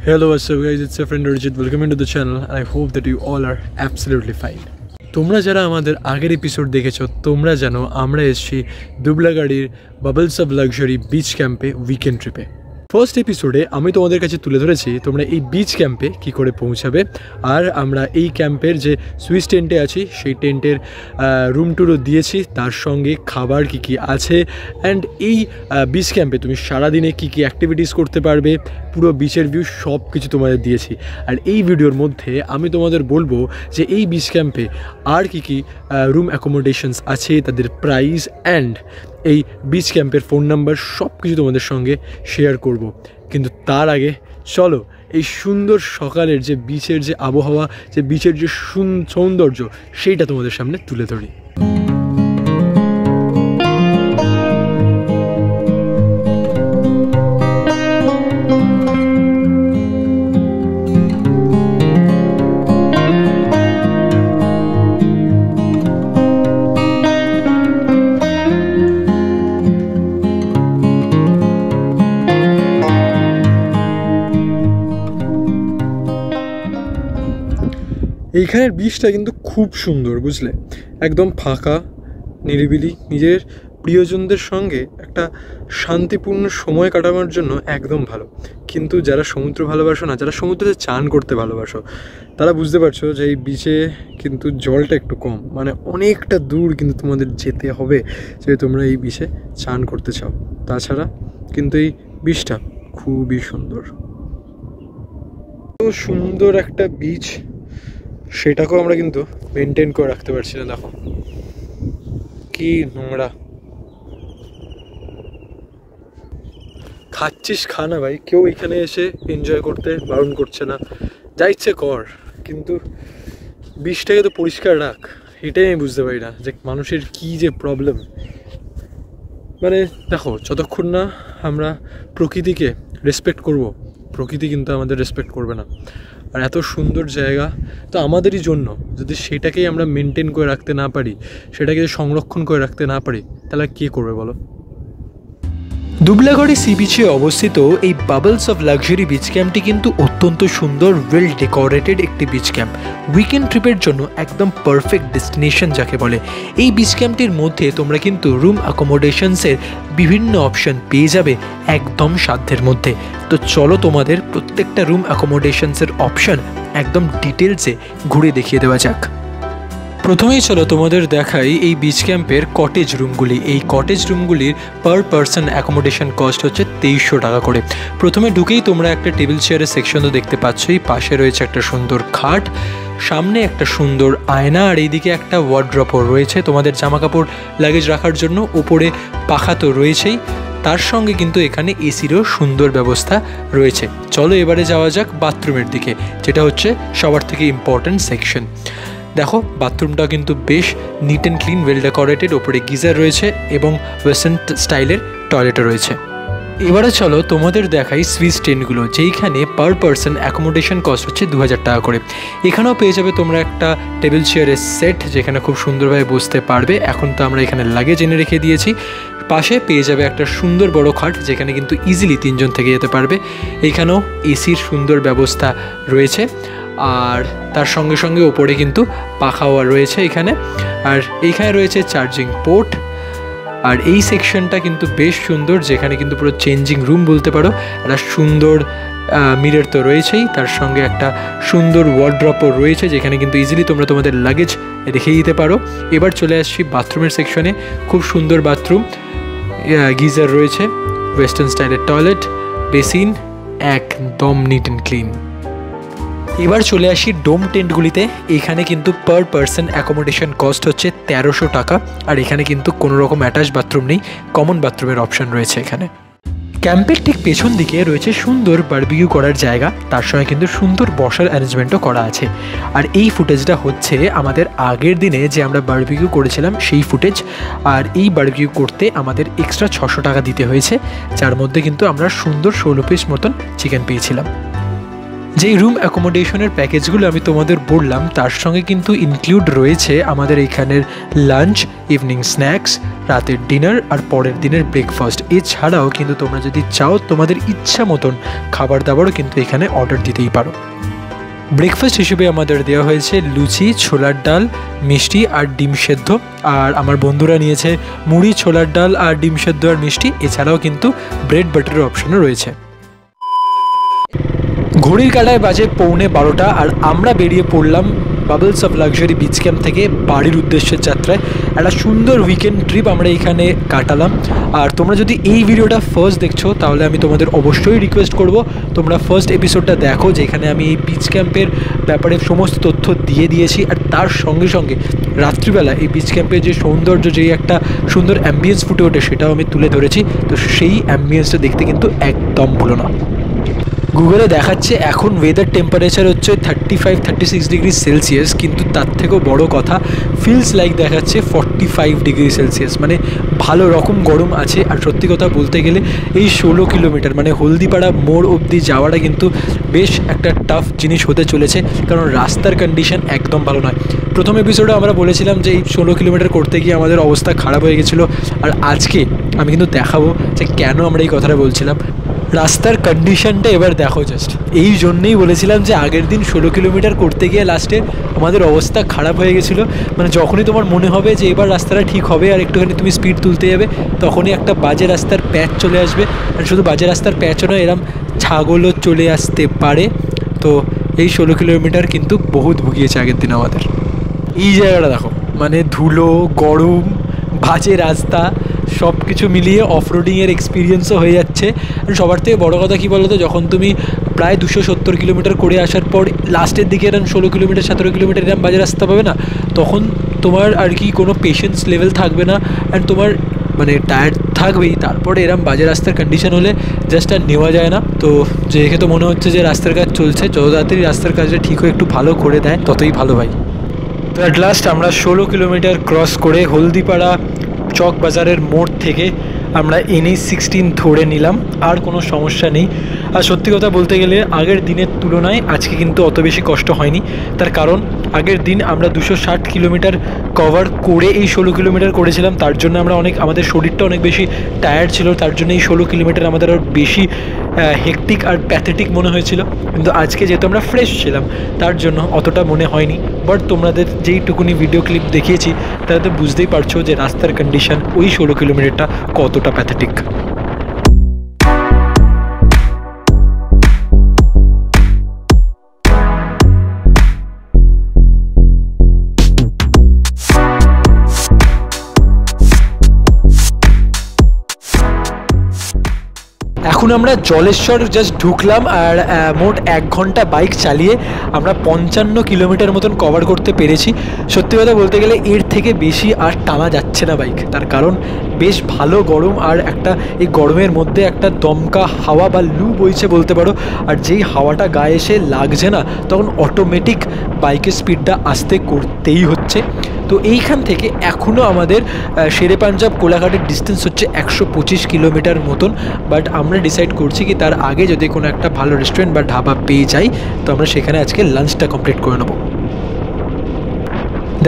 Hello, what's up guys, it's your friend Arjit. Welcome into the channel and I hope that you all are absolutely fine. তোমরা যারা আমাদের আগের episode দেখেছো তোমরা জানো আমরা এসেছি দুবলাগাড়ির বাবলস অফ লাক্সারি বিচ ক্যাম্পে উইকেন্ড ট্রিপে। ফার্স্ট এপিসোডে আমি তোমাদের কাছে তুলে ধরেছি তোমরা এই বিচ ক্যাম্পে কী করে পৌঁছাবে, আর আমরা এই ক্যাম্পের যে সুইস টেন্টে আছি সেই টেন্টের রুম টুরও দিয়েছি, তার সঙ্গে খাবার কী কী আছে অ্যান্ড এই বিচ ক্যাম্পে তুমি সারাদিনে কী কী অ্যাক্টিভিটিস করতে পারবে, পুরো বিচের ভিউ সব কিছু তোমাদের দিয়েছি। আর এই ভিডিওর মধ্যে আমি তোমাদের বলবো যে এই বিচ ক্যাম্পে আর কী কী রুম অ্যাকোমোডেশনস আছে, তাদের প্রাইস অ্যান্ড এই বিচ ক্যাম্পের ফোন নাম্বার সব কিছু তোমাদের সঙ্গে শেয়ার করব। কিন্তু তার আগে চলো এই সুন্দর সকালের যে বিচের যে আবহাওয়া, যে বিচের যে সৌন্দর্য সেইটা তোমাদের সামনে তুলে ধরি। এইখানের বিচটা কিন্তু খুব সুন্দর, বুঝলে, একদম ফাঁকা নিরিবিলি, নিজের প্রিয়জনদের সঙ্গে একটা শান্তিপূর্ণ সময় কাটানোর জন্য একদম ভালো। কিন্তু যারা সমুদ্র ভালোবাসো না, যারা সমুদ্রে চান করতে ভালোবাসো, তারা বুঝতে পারছো যে এই বিচে কিন্তু জলটা একটু কম, মানে অনেকটা দূর কিন্তু তোমাদের যেতে হবে যদি তোমরা এই বিচে চান করতে চাও। তাছাড়া কিন্তু এই বিচটা খুবই সুন্দর, তো সুন্দর একটা বিচ, সেটাকেও আমরা কিন্তু মেনটেন করে রাখতে পারছি না। দেখো কি নোংরা। খাচ্ছিস খা না ভাই, কেউ এখানে এসে এনজয় করতে বারণ করছে না, যা ইচ্ছে কর, কিন্তু বিচটাকে তো পরিষ্কার রাখ। এটাই আমি বুঝতে পারি না যে মানুষের কি যে প্রবলেম। মানে দেখো, যতক্ষণ না আমরা প্রকৃতিকে রেসপেক্ট করব, প্রকৃতি কিন্তু আমাদের রেসপেক্ট করবে না। আর এত সুন্দর জায়গা তো আমাদেরই জন্য, যদি সেটাকেই আমরা মেনটেন করে রাখতে না পারি, সেটাকে সংরক্ষণ করে রাখতে না পারি, তাহলে কে করবে বলো? দুবলাগড়ি সি বিচে অবস্থিত এই বাবলস অফ লাক্সারি বিচ ক্যাম্পটি কিন্তু অত্যন্ত সুন্দর, ওয়েল ডেকোরেটেড একটি বিচ ক্যাম্প। উইকেন্ড ট্রিপের জন্য একদম পারফেক্ট ডেস্টিনেশন যাকে বলে। এই বিচ ক্যাম্পটির মধ্যে তোমরা কিন্তু রুম অ্যাকোমোডেশনসের বিভিন্ন অপশন পেয়ে যাবে একদম সাধ্যের মধ্যে। তো চলো তোমাদের প্রত্যেকটা রুম অ্যাকোমোডেশনসের অপশন একদম ডিটেলসে ঘুরে দেখিয়ে দেওয়া যাক। প্রথমেই চলো তোমাদের দেখাই এই বিচ ক্যাম্পের কটেজ রুমগুলি। এই কটেজ রুমগুলির পার পারসন অ্যাকোমোডেশন কস্ট হচ্ছে 2300 টাকা করে। প্রথমে ঢুকেই তোমরা একটা টেবিল চেয়ারের সেকশন তো দেখতে পাচ্ছই, পাশে রয়েছে একটা সুন্দর খাট, সামনে একটা সুন্দর আয়না, আর এইদিকে একটা ওয়ার্ড্রপও রয়েছে তোমাদের জামা কাপড় লাগেজ রাখার জন্য। ওপরে পাখা তো রয়েছেই, তার সঙ্গে কিন্তু এখানে এসিরও সুন্দর ব্যবস্থা রয়েছে। চলো এবারে যাওয়া যাক বাথরুমের দিকে, যেটা হচ্ছে সবার থেকে ইম্পর্ট্যান্ট সেকশন। দেখো বাথরুমটা কিন্তু বেশ neat and clean, well decorated, ওপরে গিজার রয়েছে এবং ওয়েস্টার্ন স্টাইলের টয়লেটও রয়েছে। এবারে চলো তোমাদের দেখাই সুইস টেন্টগুলো, যেইখানে পার পারসন অ্যাকোমোডেশন কস্ট হচ্ছে 2000 টাকা করে। এখানেও পেয়ে যাবে তোমরা একটা টেবিল চেয়ারের সেট, যেখানে খুব সুন্দরভাবে বসতে পারবে। এখন তো আমরা এখানে লাগেজ এনে রেখে দিয়েছি। পাশে পেয়ে যাবে একটা সুন্দর বড় খাট, যেখানে কিন্তু ইজিলি 3 জন থেকে যেতে পারবে। এইখানেও এসির সুন্দর ব্যবস্থা রয়েছে, আর তার সঙ্গে সঙ্গে ওপরে কিন্তু পাখাও রয়েছে এখানে। আর এইখানে রয়েছে চার্জিং পোর্ট। আর এই সেকশনটা কিন্তু বেশ সুন্দর, যেখানে কিন্তু পুরো চেঞ্জিং রুম বলতে পারো। একটা সুন্দর মিরর তো রয়েছেই, তার সঙ্গে একটা সুন্দর ওয়ার্ড্রপও রয়েছে, যেখানে কিন্তু ইজিলি তোমরা তোমাদের লাগেজ রেখে দিতে পারো। এবার চলে আসছি বাথরুমের সেকশনে। খুব সুন্দর বাথরুম, গিজার রয়েছে, ওয়েস্টার্ন স্টাইলের টয়লেট, বেসিন, একদম নিট অ্যান্ড ক্লিন। এবার চলে আসি ডোম টেন্টগুলিতে। এখানে কিন্তু পার পারসন অ্যাকোমোডেশন কস্ট হচ্ছে 1300 টাকা। আর এখানে কিন্তু কোনো রকম অ্যাটাচ বাথরুম নেই, কমন বাথরুমের অপশান রয়েছে এখানে। ক্যাম্পের ঠিক পেছন দিকে রয়েছে সুন্দর বারবিকিউ করার জায়গা, তার সঙ্গে কিন্তু সুন্দর বসার অ্যারেঞ্জমেন্টও করা আছে। আর এই ফুটেজটা হচ্ছে আমাদের আগের দিনে যে আমরা বারবিকিউ করেছিলাম সেই ফুটেজ। আর এই বারবিকিউ করতে আমাদের এক্সট্রা 600 টাকা দিতে হয়েছে, যার মধ্যে কিন্তু আমরা সুন্দর 16 পিস মতন চিকেন পেয়েছিলাম। যেই রুম অ্যাকোমোডেশনের প্যাকেজগুলো আমি তোমাদের বললাম তার সঙ্গে কিন্তু ইনক্লুড রয়েছে আমাদের এইখানের লাঞ্চ, ইভিনিং স্ন্যাক্স, রাতের ডিনার আর পরের দিনের ব্রেকফাস্ট। এছাড়াও কিন্তু তোমরা যদি চাও তোমাদের ইচ্ছা মতন খাবার দাবারও কিন্তু এখানে অর্ডার দিতেই পারো। ব্রেকফাস্ট হিসেবে আমাদের দেওয়া হয়েছে লুচি, ছোলার ডাল, মিষ্টি আর ডিম সেদ্ধ। আর আমার বন্ধুরা নিয়েছে মুড়ি, ছোলার ডাল আর ডিম সেদ্ধ আর মিষ্টি। এছাড়াও কিন্তু ব্রেড বাটারের অপশনও রয়েছে। ঘড়ির কাঁটায় বাজে 11:15 আর আমরা বেরিয়ে পড়লাম bubbles of luxury beach camp থেকে বাড়ির উদ্দেশ্যের যাত্রায়। একটা সুন্দর উইকেন্ড ট্রিপ আমরা এখানে কাটালাম। আর তোমরা যদি এই ভিডিওটা ফার্স্ট দেখছো তাহলে আমি তোমাদের অবশ্যই রিকোয়েস্ট করব তোমরা ফার্স্ট এপিসোডটা দেখো, যেখানে আমি এই বিচ ক্যাম্পের ব্যাপারে সমস্ত তথ্য দিয়ে দিয়েছি। আর তার সঙ্গে সঙ্গে রাত্রিবেলা এই বিচ ক্যাম্পের যে সৌন্দর্য, যেই একটা সুন্দর অ্যাম্বিয়েন্স ফুটে ওঠে সেটাও আমি তুলে ধরেছি। তো সেই অ্যাম্বিয়েন্সটা দেখতে কিন্তু একদম ভুলো না। গুগলে দেখাচ্ছে এখন ওয়েদার টেম্পারেচার হচ্ছে 35-36 ডিগ্রি সেলসিয়াস, কিন্তু তার থেকেও বড় কথা ফিলস লাইক দেখাচ্ছে 45 ডিগ্রি সেলসিয়াস, মানে ভালো রকম গরম আছে। আর সত্যি কথা বলতে গেলে এই 16 কিলোমিটার মানে হলদিপাড়া মোড় অবধি যাওয়াটা কিন্তু বেশ একটা টাফ জিনিস হতে চলেছে, কারণ রাস্তার কন্ডিশন একদম ভালো নয়। প্রথম এপিসোডে আমরা বলেছিলাম যে এই 16 কিলোমিটার করতে গিয়ে আমাদের অবস্থা খারাপ হয়ে গেছিলো, আর আজকে আমি কিন্তু দেখাবো যে কেন আমরা এই কথাটা বলছিলাম। রাস্তার কন্ডিশনটা এবার দেখো জাস্ট। এই জন্যেই বলেছিলাম যে আগের দিন 16 কিলোমিটার করতে গিয়ে লাস্টে আমাদের অবস্থা খারাপ হয়ে গেছিলো। মানে যখনই তোমার মনে হবে যে এবার রাস্তাটা ঠিক হবে আর একটুখানি তুমি স্পিড তুলতে যাবে, তখনই একটা বাজে রাস্তার প্যাচ চলে আসবে। আর শুধু বাজে রাস্তার প্যাচও নয়, এরম ছাগলও চলে আসতে পারে। তো এই 16 কিলোমিটার কিন্তু বহুত ভুগিয়েছে আগের দিন আমাদের। এই জায়গাটা দেখো, মানে ধুলো, গরম, বাজে রাস্তা, সব কিছু মিলিয়ে অফরোডিংয়ের এক্সপিরিয়েন্সও হয়ে যাচ্ছে। সবার থেকে বড়ো কথা কী বলো তো, যখন তুমি প্রায় 270 কিলোমিটার করে আসার পর লাস্টের দিকে এরকম 16 কিলোমিটার 17 কিলোমিটার এরকম বাজে রাস্তা পাবে না, তখন তোমার আর কি কোনো পেশেন্স লেভেল থাকবে না। অ্যান্ড তোমার মানে টায়ার্ড থাকবেই। তারপরে এরম বাজে রাস্তার কন্ডিশন হলে জাস্ট আর নেওয়া যায় না। তো দেখে তো মনে হচ্ছে যে রাস্তার কাজ চলছে, যত তাড়াতাড়ি রাস্তার কাজটা ঠিক হয়ে একটু ভালো করে দেয় ততই ভালো ভাই। তো অ্যাট লাস্ট আমরা 16 কিলোমিটার ক্রস করে হলদিপাড়া চক বাজারের মোড় থেকে আমরা NH-16 ধরে নিলাম। আর কোনো সমস্যা নেই। আর সত্যি কথা বলতে গেলে আগের দিনের তুলনায় আজকে কিন্তু অত বেশি কষ্ট হয়নি। তার কারণ আগের দিন আমরা 260 কিলোমিটার কভার করে এই 16 কিলোমিটার করেছিলাম। তার জন্য আমরা আমাদের শরীরটা অনেক বেশি টায়ার্ড ছিল, তার জন্য এই 16 কিলোমিটার আমাদের আরও বেশি হেকটিক আর প্যাথেটিক মনে হয়েছিল। কিন্তু আজকে যেহেতু আমরা ফ্রেশ ছিলাম তার জন্য অতটা মনে হয়নি। বাট তোমাদের যেইটুকুনি ভিডিও ক্লিপ দেখিয়েছি তাতে বুঝতেই পারছো যে রাস্তার কন্ডিশন ওই 16 কিলোমিটারটা কতটা প্যাথেটিক। এখন আমরা জলেশ্বর জাস্ট ঢুকলাম আর মোট 1 ঘন্টা বাইক চালিয়ে আমরা 55 কিলোমিটার মতন কভার করতে পেরেছি। সত্যি কথা বলতে গেলে এর থেকে বেশি আর টানা যাচ্ছে না বাইক, তার কারণ বেশ ভালো গরম। আর একটা এই গরমের মধ্যে একটা দমকা হাওয়া বা লু বইছে বলতে পারো। আর যেই হাওয়াটা গায়ে এসে লাগছে না, তখন অটোমেটিক বাইকের স্পিডটা আস্তে করতেই হচ্ছে। তো এইখান থেকে এখনও আমাদের শেরে পাঞ্জাব কোলাঘাটের ডিস্টেন্স হচ্ছে 125 কিলোমিটার মতন। বাট আমরা ডিসাইড করছি কি তার আগে যদি কোনো একটা ভালো রেস্টুরেন্ট বা ঢাবা পেয়ে যাই তো আমরা সেখানে আজকে লাঞ্চটা কমপ্লিট করে নেব।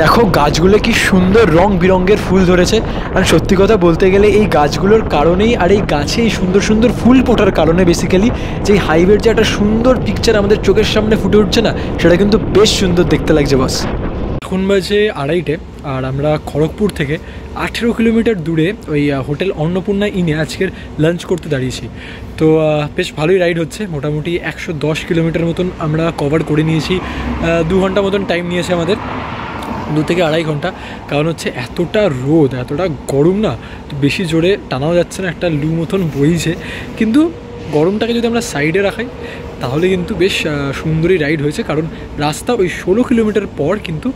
দেখো গাছগুলো কি সুন্দর রং বিরঙের ফুল ধরেছে। আর সত্যি কথা বলতে গেলে এই গাছগুলোর কারণেই আর এই গাছে এই সুন্দর সুন্দর ফুল ফোটার কারণে বেসিক্যালি যে হাইওয়ের যে একটা সুন্দর পিকচার আমাদের চোখের সামনে ফুটে উঠছে না, সেটা কিন্তু বেশ সুন্দর দেখতে লাগছে বস। এখন বাজে 2:30 আর আমরা খড়গপুর থেকে 18 কিলোমিটার দূরে ওই হোটেল অন্নপূর্ণা ইনে আজকের লাঞ্চ করতে দাঁড়িয়েছি। তো বেশ ভালোই রাইড হচ্ছে, মোটামুটি 110 কিলোমিটার মতন আমরা কভার করে নিয়েছি। 2 ঘন্টা মতন টাইম নিয়েছে আমাদের, 2 থেকে 2.5 ঘন্টা। কারণ হচ্ছে এতটা রোদ, এতটা গরম না, তো বেশি জোরে টানাও যাচ্ছে না, একটা লু মতন বইছে। কিন্তু গরমটাকে যদি আমরা সাইডে রাখাই তাহলে কিন্তু বেশ সুন্দরই রাইড হয়েছে, কারণ রাস্তা ওই 16 কিলোমিটার পর কিন্তু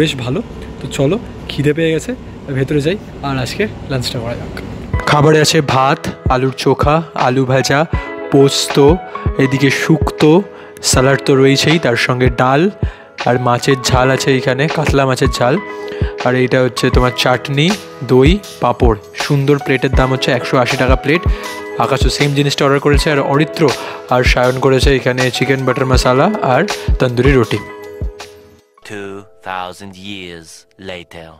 বেশ ভালো। তো চলো, খিদে পেয়ে গেছে, ভেতরে যাই আর আজকে লাঞ্চটা করা যাক। খাবারে আছে ভাত, আলুর চোখা, আলু ভাজা, পোস্ত, এদিকে শুক্তো, স্যালাড তো রয়েছেই, তার সঙ্গে ডাল আর মাছের ঝাল আছে, এখানে কাতলা মাছের ঝাল। আর এইটা হচ্ছে তোমার চাটনি, দই, পাঁপড়। সুন্দর প্লেটের দাম হচ্ছে 180 টাকা প্লেট। আকাশও সেম জিনিসটা অর্ডার করেছে, আর অরিত্র আর সায়ন করেছে এখানে চিকেন বাটার মশালা আর তন্দুরি রুটি। 2000 years later.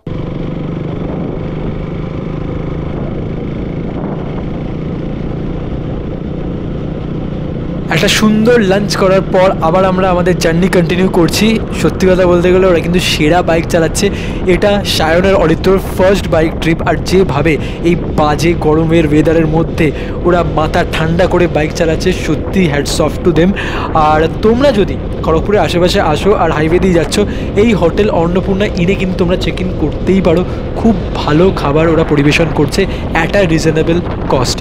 একটা সুন্দর লাঞ্চ করার পর আবার আমরা আমাদের জার্নি কন্টিনিউ করছি। সত্যি কথা বলতে গেলে ওরা কিন্তু সেরা বাইক চালাচ্ছে। এটা সায়নের অরিত্রর ফার্স্ট বাইক ট্রিপ, আর যেভাবে এই বাজে গরমের ওয়েদারের মধ্যে ওরা মাথা ঠান্ডা করে বাইক চালাচ্ছে, সত্যি হ্যাটস অফ টু দেম। আর তোমরা যদি খড়গপুরের আশেপাশে আসো আর হাইওয়ে দিয়ে যাচ্ছ, এই হোটেল অন্নপূর্ণা ইনে কিন্তু তোমরা চেক ইন করতেই পারো। খুব ভালো খাবার ওরা পরিবেশন করছে অ্যাট আ রিজনেবল কস্ট।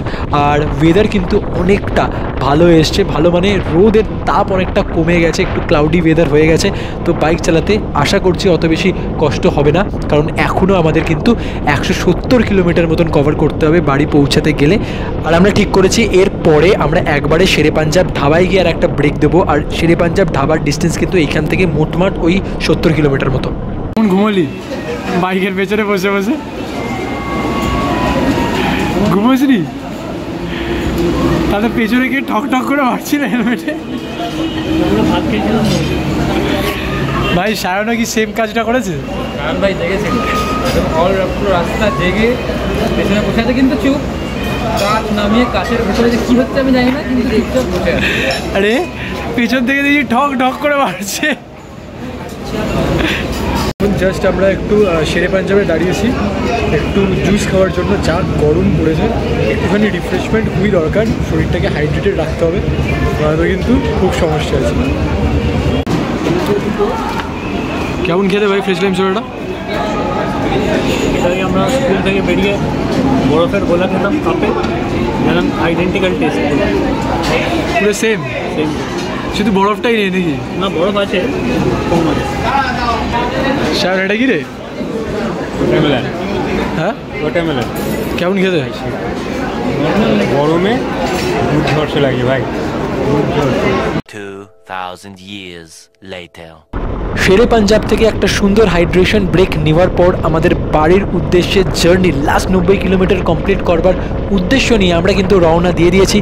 আর ওয়েদার কিন্তু অনেকটা ভালো এসছে, ভালো মানে রোদের তাপ অনেকটা কমে গেছে, একটু ক্লাউডি ওয়েদার হয়ে গেছে। তো বাইক চালাতে আশা করছি অত বেশি কষ্ট হবে না, কারণ এখনও আমাদের কিন্তু 170 কিলোমিটার মতন কভার করতে হবে বাড়ি পৌঁছাতে গেলে। আর আমরা ঠিক করেছি এরপরে আমরা একবারে শেরে পাঞ্জাব ধাবায় গিয়ে আর একটা ব্রেক দেবো। আর শেরে পাঞ্জাব ধাবার ডিস্টেন্স কিন্তু এইখান থেকে মোটমাট ওই 70 কিলোমিটার মতো। ঘুমলি বাইকের পেছনে বসে বসে ঘুমোসনি, তাদের পেছনে গিয়ে ঠক ঠক করে মারছিল হেলমেটে। ভাই সায়ন কি সেম কাজটা করেছে? কারণ ভাই দেখেছেন পুরো রাস্তা জেগে পেছনে বসে আছে, কিন্তু চুপ, কাঁচ নামিয়ে কাছের ভেতরে যে কী হচ্ছে আমি জানি না, কিন্তু চুপচাপ বসে আছে। আরে পেছন থেকে দেখি ঠক ঠক করে মারছে। জাস্ট আমরা একটু শেরে পাঞ্জাবে দাঁড়িয়েছি একটু জুস খাওয়ার জন্য। যা গরম পড়েছে, একটুখানি রিফ্রেশমেন্ট খুবই দরকার, শরীরটাকে হাইড্রেটেড রাখতে হবে, নয়তো কিন্তু খুব সমস্যা আছে। কেমন খেতে ভাই ফ্রেশ লাইম সোডাটা? এটাকে আমরা স্কুল থেকে বেরিয়ে বরফের গোলা খেতাম কাপে, যেমন আইডেন্টিক্যাল টেস্ট, পুরো সেম সেম। শুধু বরফটাই নেই নাকি? না, বরফ আছে, কম আছে। স্যার এটা কি রে? ওয়াটারমেলন। হ্যাঁ, ওয়াটারমেলন কেমন খেতে? গরমে দুধ ঝরছে লাগে ভাই, দুধ ঝরছে। 2000 years later. শেরে পাঞ্জাব থেকে একটা সুন্দর হাইড্রেশন ব্রেক নেওয়ার পর আমাদের বাড়ির উদ্দেশ্যে জার্নি লাস্ট 90 কিলোমিটার কমপ্লিট করবার উদ্দেশ্য নিয়ে আমরা কিন্তু রওনা দিয়ে দিয়েছি।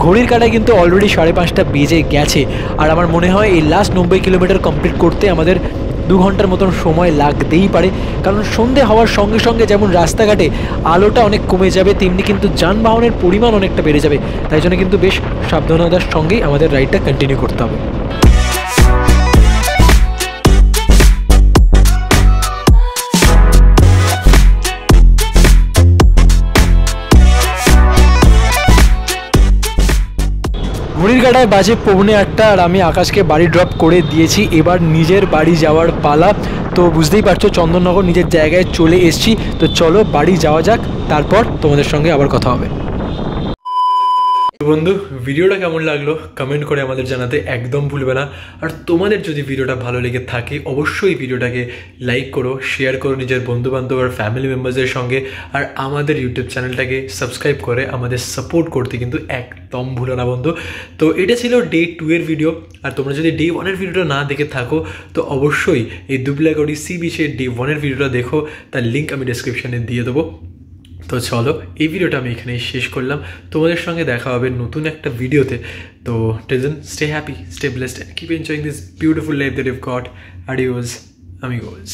ঘড়ির কাঁটায় কিন্তু অলরেডি 5:30 বেজে গেছে। আর আমার মনে হয় এই লাস্ট 90 কিলোমিটার কমপ্লিট করতে আমাদের 2 ঘন্টার মতন সময় লাগতেই পারে, কারণ সন্ধে হওয়ার সঙ্গে সঙ্গে যেমন রাস্তাঘাটে আলোটা অনেক কমে যাবে, তেমনি কিন্তু যানবাহনের পরিমাণ অনেকটা বেড়ে যাবে। তাই জন্য কিন্তু বেশ সাবধানতার সঙ্গেই আমাদের রাইডটা কন্টিনিউ করতে হবে। ঘড়ির কাঁটায় বাজে 7:45 আর আমি আকাশকে বাড়ি ড্রপ করে দিয়েছি। এবার নিজের বাড়ি যাওয়ার পালা। তো বুঝতেই পারছো চন্দননগর নিজের জায়গায় চলে এসেছি। তো চলো বাড়ি যাওয়া যাক, তারপর তোমাদের সঙ্গে আবার কথা হবে। বন্ধু, ভিডিওটা কেমন লাগলো কমেন্ট করে আমাদের জানাতে একদম ভুলবে না। আর তোমাদের যদি ভিডিওটা ভালো লেগে থাকে অবশ্যই ভিডিওটাকে লাইক করো, শেয়ার করো নিজের বন্ধুবান্ধব আর ফ্যামিলি মেম্বার্সের সঙ্গে। আর আমাদের ইউটিউব চ্যানেলটাকে সাবস্ক্রাইব করে আমাদের সাপোর্ট করতে কিন্তু একদম ভুলো না বন্ধু। তো এটা ছিল ডে 2 এর ভিডিও। আর তোমরা যদি ডে 1 এর ভিডিওটা না দেখে থাকো তো অবশ্যই এই দুবলাগড়ি সি বিচের ডে 1 এর ভিডিওটা দেখো, তার লিঙ্ক আমি ডেসক্রিপশানে দিয়ে দেবো। তো চলো এই ভিডিওটা আমি এখানেই শেষ করলাম। তোমাদের সঙ্গে দেখা হবে নতুন একটা ভিডিওতে। তো till then stay happy, stay blessed, and keep enjoying this beautiful life that you've got. Adios, amigos.